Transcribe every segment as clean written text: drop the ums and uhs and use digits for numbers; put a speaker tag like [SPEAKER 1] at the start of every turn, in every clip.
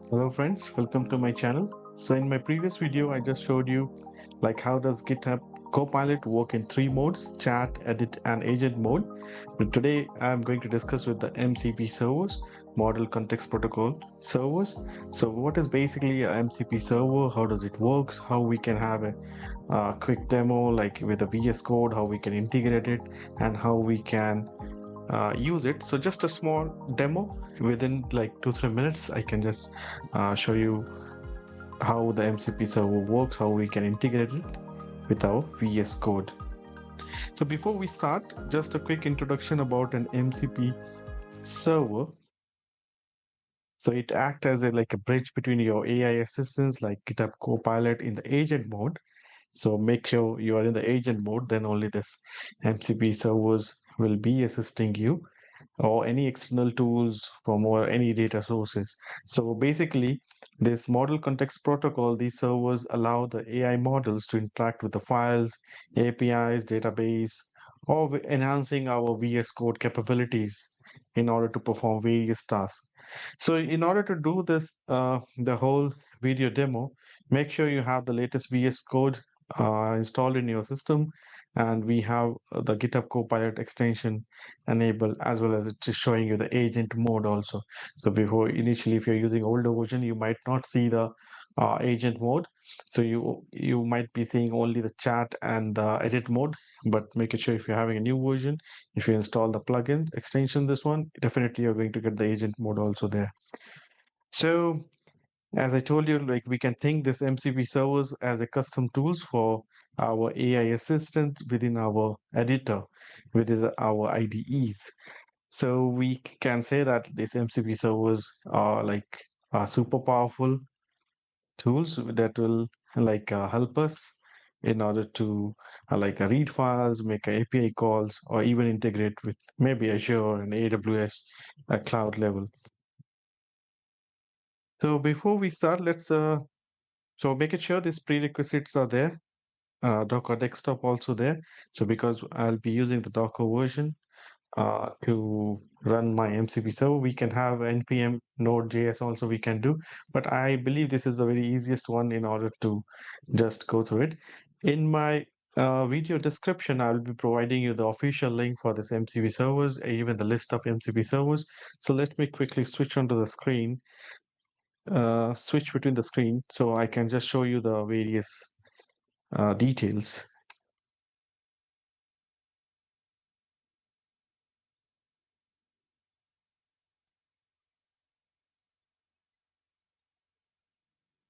[SPEAKER 1] Hello friends, welcome to my channel. So in my previous video, I just showed you like how does GitHub Copilot work in three modes, chat, edit and agent mode. But today I'm going to discuss with the MCP servers, Model Context Protocol servers. So what is basically a MCP server, how does it works, how we can have a quick demo like with a VS Code, how we can integrate it and how we can use it. So just a small demo within like 2-3 minutes, I can just show you how the MCP server works, how we can integrate it with our VS Code. So before we start, just a quick introduction about an MCP server. So it acts as like a bridge between your AI assistants like GitHub Copilot in the agent mode. So make sure you are in the agent mode, then only this MCP servers will be assisting you or any external tools from or any data sources. So basically, this model context protocol, these servers allow the AI models to interact with the files, APIs, database, or enhancing our VS Code capabilities in order to perform various tasks. So in order to do this, the whole video demo, make sure you have the latest VS Code installed in your system, and we have the GitHub Copilot extension enabled, as well as it is showing you the agent mode also. So before initially, if you're using older version, you might not see the agent mode. So you might be seeing only the chat and the edit mode. But make it sure if you're having a new version, if you install the plugin extension, this one definitely you're going to get the agent mode also there. So as I told you, like we can think this MCP servers as a custom tools for our AI assistant within our editor, within our IDEs. So we can say that these MCP servers are like super powerful tools that will like help us in order to read files, make API calls, or even integrate with maybe Azure and AWS at cloud level. So before we start, let's so making sure these prerequisites are there. Docker desktop also there. So because I'll be using the Docker version to run my MCP server, we can have npm node.js also we can do. But I believe this is the very easiest one in order to just go through it. In my video description, I'll be providing you the official link for this MCP servers, even the list of MCP servers. So let me quickly switch onto the screen, switch between the screen so I can just show you the various details.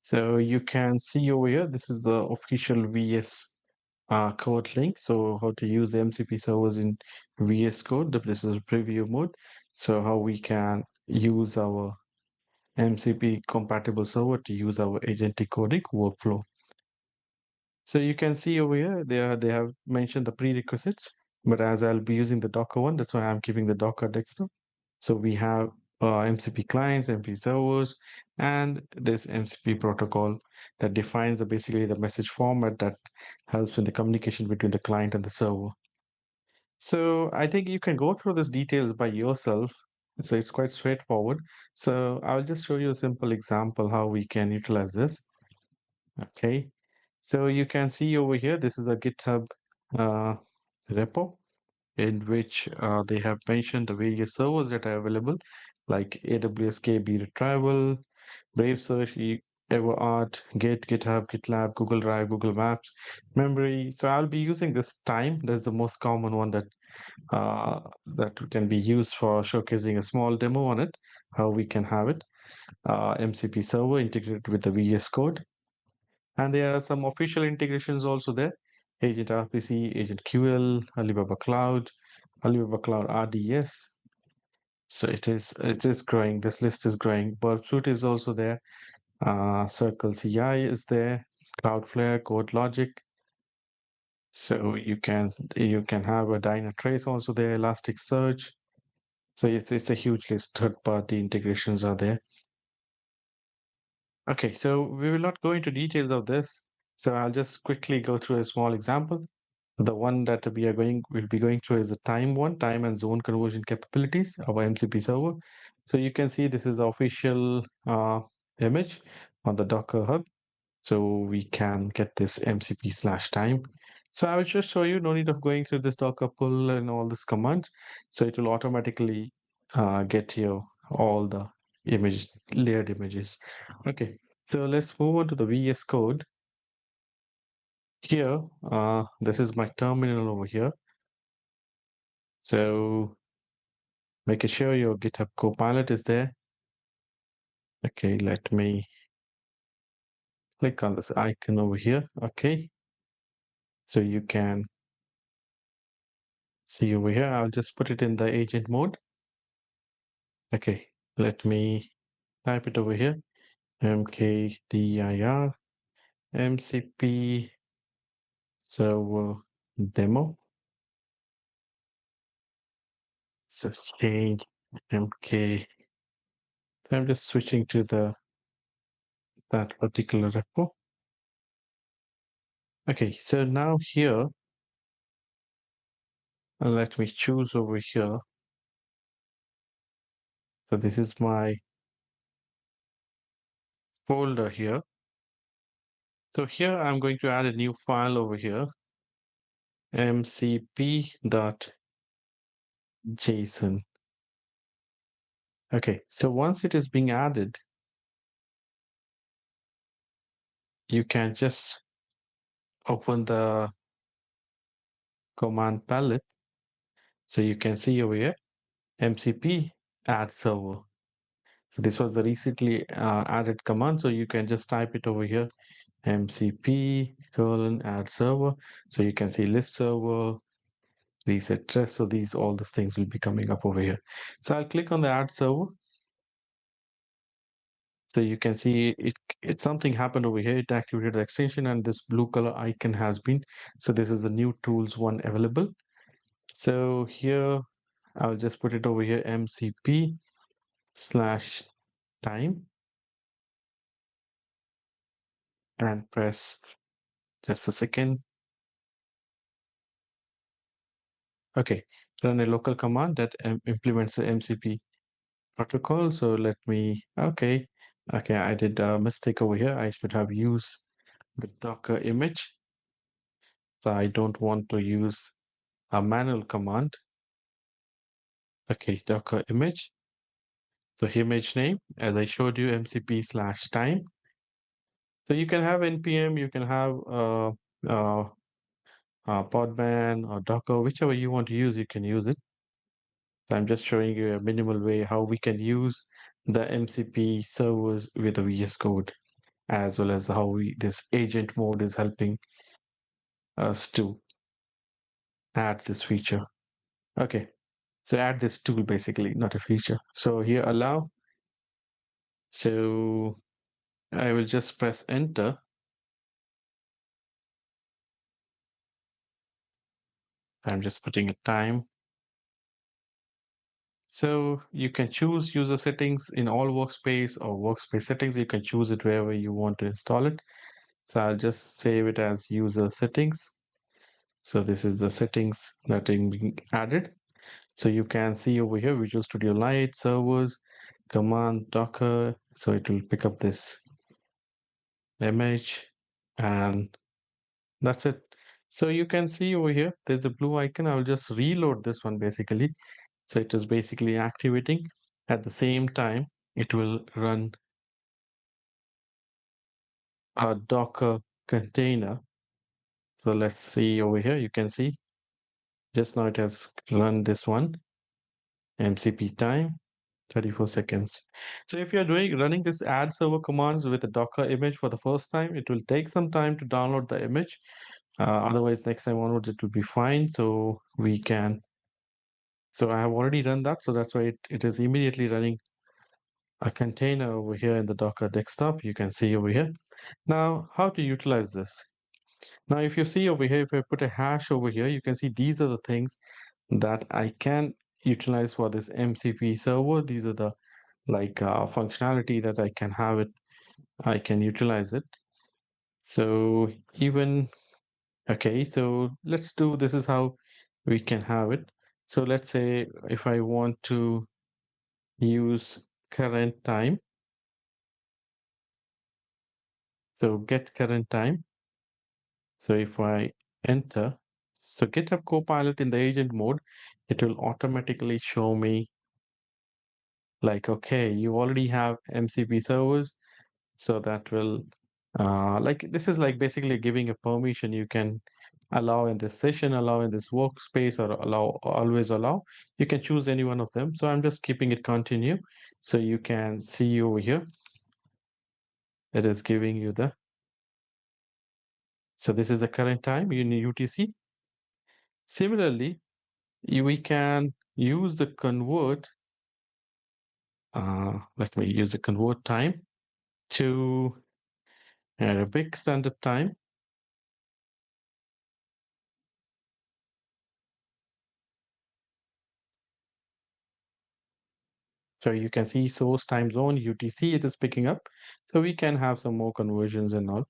[SPEAKER 1] So you can see over here, this is the official VS Code link. So how to use MCP servers in VS Code. This is preview mode. So how we can use our MCP compatible server to use our agentic coding workflow. So you can see over here, they have mentioned the prerequisites, but as I'll be using the Docker one, that's why I'm keeping the Docker desktop. So we have MCP clients, MCP servers, and this MCP protocol that defines basically the message format that helps in the communication between the client and the server. So I think you can go through these details by yourself. So it's quite straightforward. So I'll just show you a simple example how we can utilize this. Okay. So you can see over here, this is a GitHub uh, repo in which they have mentioned the various servers that are available, like AWS KB Retrieval, Brave Search, EverArt, Git, GitHub, GitLab, Google Drive, Google Maps, Memory. So I'll be using this Time. That's the most common one that can be used for showcasing a small demo on it, how we can have it. MCP server integrated with the VS Code. And there are some official integrations also there. Agent RPC, Agent QL, Alibaba Cloud, Alibaba Cloud RDS. So it is growing. This list is growing. Burp Suite is also there. Circle CI is there. Cloudflare, CodeLogic. So you can have a Dynatrace also there. Elasticsearch. So it's a huge list. Third-party integrations are there. Okay, so we will not go into details of this. So I'll just quickly go through a small example. The one that we'll be going through is the time and zone conversion capabilities of our MCP server. So you can see this is the official image on the Docker Hub. So we can get this MCP/time. So I will just show you, no need of going through this Docker pull and all this commands. So it will automatically get you all the layered images. Okay, so let's move on to the VS Code. Here, this is my terminal over here. So make sure your GitHub Copilot is there. Okay, let me click on this icon over here. Okay, so you can see over here. I'll just put it in the agent mode. Okay, let me type it over here. mkdir MCP Server demo. So change mk. So I'm just switching to that particular repo. Okay, so now here, let me choose over here. So this is my folder here. So here I'm going to add a new file over here, mcp.json. Okay, so once it is being added, you can just open the command palette. So you can see over here, MCP add server. So this was the recently added command. So you can just type it over here, MCP add server. So you can see list server, reset trust. So all these things will be coming up over here. So I'll click on the add server. So you can see something happened over here. It activated the extension and this blue color icon has been. So this is the new tools one available. So here I'll just put it over here, MCP/time, and press just a second. Okay, run a local command that implements the MCP protocol. So let me, okay, I did a mistake over here. I should have used the Docker image. So I don't want to use a manual command. Okay, Docker image. So image name, as I showed you, MCP/time. So you can have npm, you can have uh, Podman or Docker, whichever you want to use, you can use it. So I'm just showing you a minimal way how we can use the MCP servers with the VS Code, as well as how this agent mode is helping us to add this feature. Okay, so add this tool basically, not a feature. So here allow. So I will just press enter. I'm just putting a time. So you can choose user settings in all workspace or workspace settings. You can choose it wherever you want to install it. So I'll just save it as user settings. So this is the settings that are being added. So you can see over here, Visual Studio Lite, servers, command, Docker. So it will pick up this image and that's it. So you can see over here, there's a blue icon. I'll just reload this one basically. So it is basically activating. At the same time, it will run a Docker container. So let's see over here. You can see just now it has run this one, MCP time, 34 seconds. So if you're running this add server commands with a Docker image for the first time, it will take some time to download the image. Otherwise, next time onwards, it will be fine. So we can, so I have already run that. So that's why it is immediately running a container over here in the Docker desktop. You can see over here. Now, how to utilize this? Now, if you see over here, if I put a hash over here, you can see these are the things that I can utilize for this MCP server. These are the functionality that I can have it, I can utilize it. So even, okay, so let's do, this is how we can have it. So let's say if I want to use current time, So get current time. So if I enter, so GitHub Copilot in the agent mode, it will automatically show me like, okay, you already have MCP servers. So that will, like, this is like basically giving a permission you can allow in this session, allow in this workspace, or allow, always allow. You can choose any one of them. So I'm just keeping it continue. So you can see over here, it is giving you the, so this is the current time in UTC. Similarly, we can use the convert, let me use the convert time to Arabic Standard Time. So you can see source time zone, UTC, it is picking up. So we can have some more conversions and all.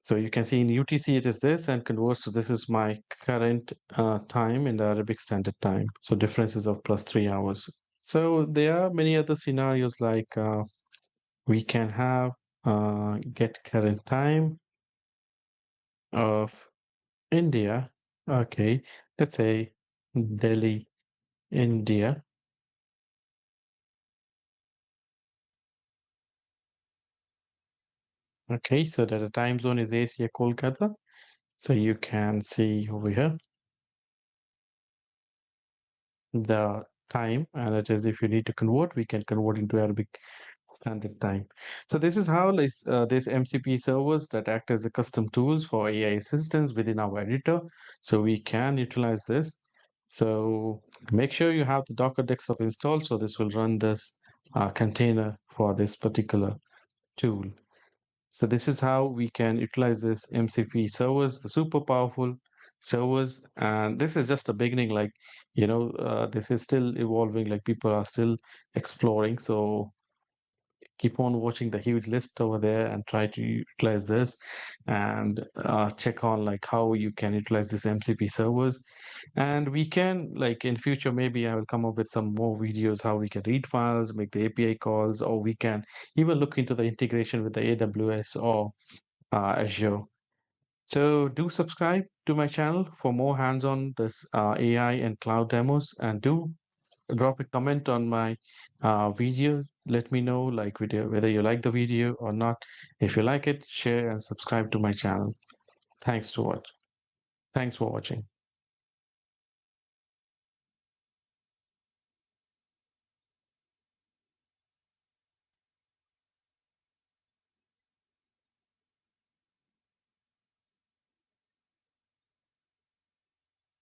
[SPEAKER 1] So you can see in UTC it is this and converts. So this is my current time in the Arabic Standard Time. So differences of plus 3 hours. So there are many other scenarios like we can have get current time of India. Okay, let's say Delhi, India. Okay, so that the time zone is Asia Kolkata. So you can see over here the time, and it is if you need to convert, we can convert into Arabic Standard Time. So this is how this MCP servers that act as the custom tools for AI assistance within our editor. So we can utilize this. So make sure you have the Docker desktop installed. So this will run this container for this particular tool. So this is how we can utilize this MCP servers, the super powerful servers. And this is just a beginning, like, this is still evolving, like people are still exploring. So keep on watching the huge list over there and try to utilize this and check on like how you can utilize this MCP servers. And we can, like in future, maybe I will come up with some more videos how we can read files, make the API calls, or we can even look into the integration with the AWS or Azure. So do subscribe to my channel for more hands-on this AI and cloud demos, and do drop a comment on my video. Let me know like video whether you like the video or not. If you like it, share and subscribe to my channel. Thanks to watch. Thanks for watching.